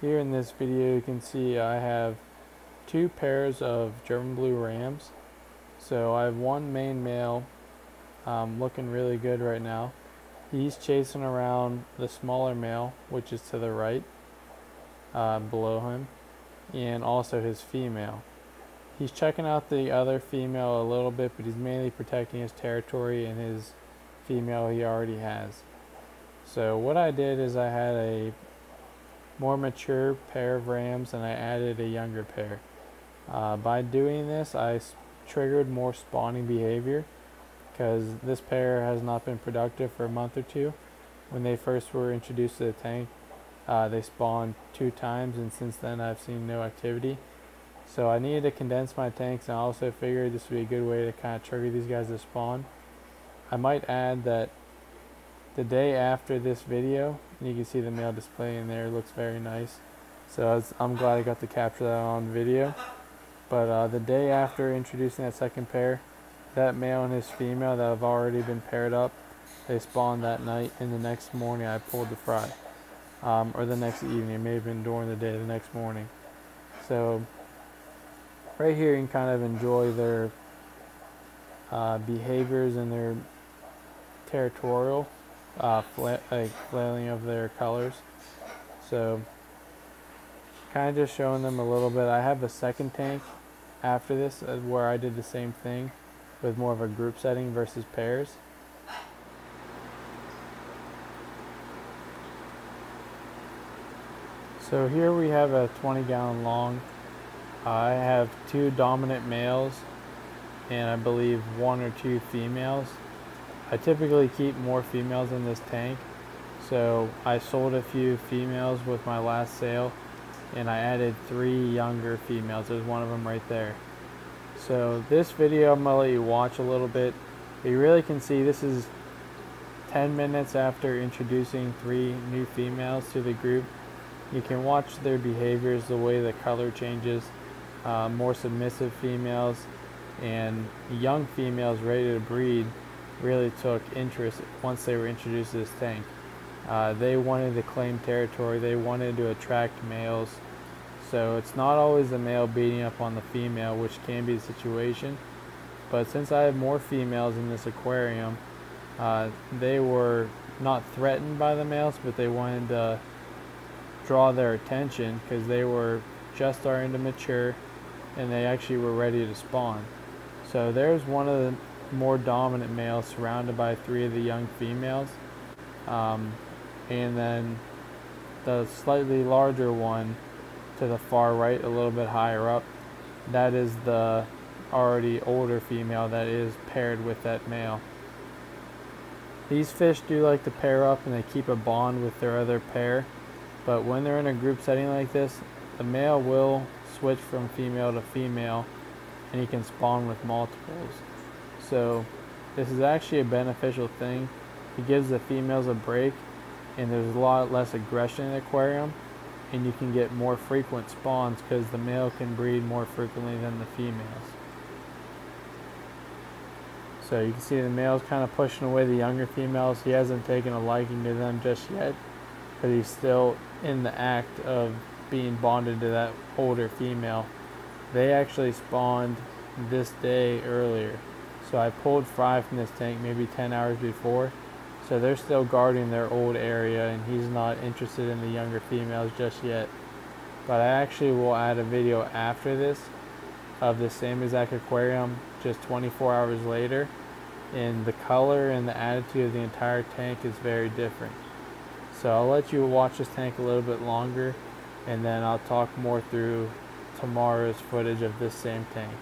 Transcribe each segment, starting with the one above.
Here in this video you can see I have two pairs of German blue rams. So I have one main male looking really good right now. He's chasing around the smaller male, which is to the right below him, and also his female. He's checking out the other female a little bit, but he's mainly protecting his territory and his female he already has. So what I did is I had a more mature pair of rams and I added a younger pair. By doing this, I triggered more spawning behavior because this pair has not been productive for a month or two. When they first were introduced to the tank, they spawned 2 times, and since then I've seen no activity. So I needed to condense my tanks, and I also figured this would be a good way to kind of trigger these guys to spawn. I might add that the day after this video, and you can see the male display in there, looks very nice. So I'm glad I got to capture that on video. But the day after introducing that second pair, that male and his female that have already been paired up, they spawned that night, and the next morning I pulled the fry. Or the next evening, it may have been during the day, the next morning. So right here you can kind of enjoy their behaviors and their territorial flailing of their colors. So kind of just showing them a little bit. I have a second tank after this where I did the same thing with more of a group setting versus pairs. So here we have a 20-gallon long. I have 2 dominant males and I believe 1 or 2 females. I typically keep more females in this tank, so I sold a few females with my last sale and I added 3 younger females. There's one of them right there. So this video I'm going to let you watch a little bit. You really can see this is 10 minutes after introducing 3 new females to the group. You can watch their behaviors, the way the color changes, more submissive females and young females ready to breed really took interest once they were introduced to this tank. They wanted to claim territory, they wanted to attract males. So it's not always the male beating up on the female, which can be the situation. But since I have more females in this aquarium, they were not threatened by the males, but they wanted to draw their attention because they were just starting to mature and they actually were ready to spawn. So there's one of the more dominant males surrounded by 3 of the young females, and then the slightly larger one to the far right, a little bit higher up, that is the already older female that is paired with that male. These fish do like to pair up and they keep a bond with their other pair, but when they're in a group setting like this, the male will switch from female to female and he can spawn with multiples. So this is actually a beneficial thing. It gives the females a break and there's a lot less aggression in the aquarium, and you can get more frequent spawns because the male can breed more frequently than the females. So you can see the male's kind of pushing away the younger females. He hasn't taken a liking to them just yet, but he's still in the act of being bonded to that older female. They actually spawned this day earlier. So I pulled fry from this tank maybe 10 hours before. So they're still guarding their old area and he's not interested in the younger females just yet. But I actually will add a video after this of the same exact aquarium just 24 hours later. And the color and the attitude of the entire tank is very different. So I'll let you watch this tank a little bit longer and then I'll talk more through tomorrow's footage of this same tank.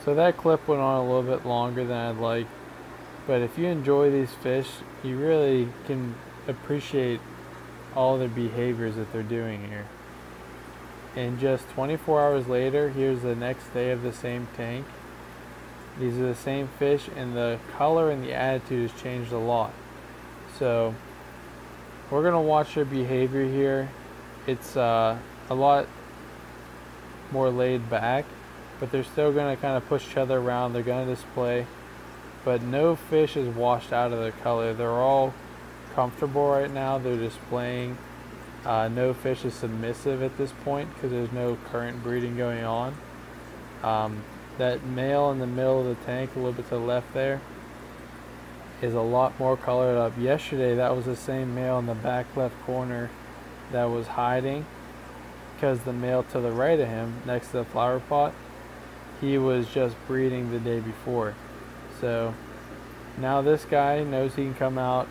So that clip went on a little bit longer than I'd like, but if you enjoy these fish, you really can appreciate all the behaviors that they're doing here. And just 24 hours later, here's the next day of the same tank. These are the same fish, and the color and the attitude has changed a lot. So we're gonna watch their behavior here. It's a lot more laid back, but they're still gonna kind of push each other around. They're gonna display, but no fish is washed out of the color. They're all comfortable right now. They're displaying. No fish is submissive at this point because there's no current breeding going on. That male in the middle of the tank, a little bit to the left there, is a lot more colored up. Yesterday, that was the same male in the back left corner that was hiding, because the male to the right of him, next to the flower pot, he was just breeding the day before. So now this guy knows he can come out.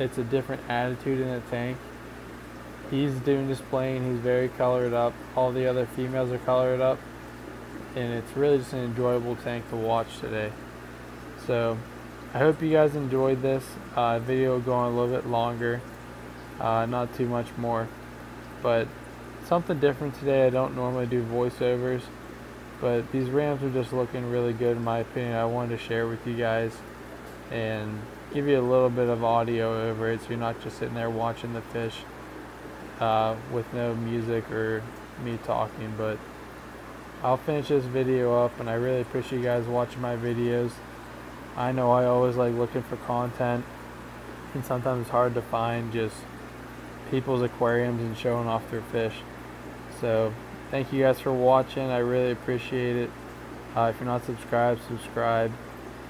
It's a different attitude in the tank. He's doing displaying. He's very colored up. All the other females are colored up, and it's really just an enjoyable tank to watch today. So I hope you guys enjoyed this video, going a little bit longer, not too much more, but something different today. I don't normally do voiceovers, but these rams are just looking really good in my opinion. I wanted to share with you guys and give you a little bit of audio over it, so you're not just sitting there watching the fish with no music or me talking. But I'll finish this video up, and I really appreciate you guys watching my videos. I know I always like looking for content, and sometimes it's hard to find just people's aquariums and showing off their fish. So thank you guys for watching. I really appreciate it. If you're not subscribed, subscribe.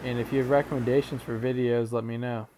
And if you have recommendations for videos, let me know.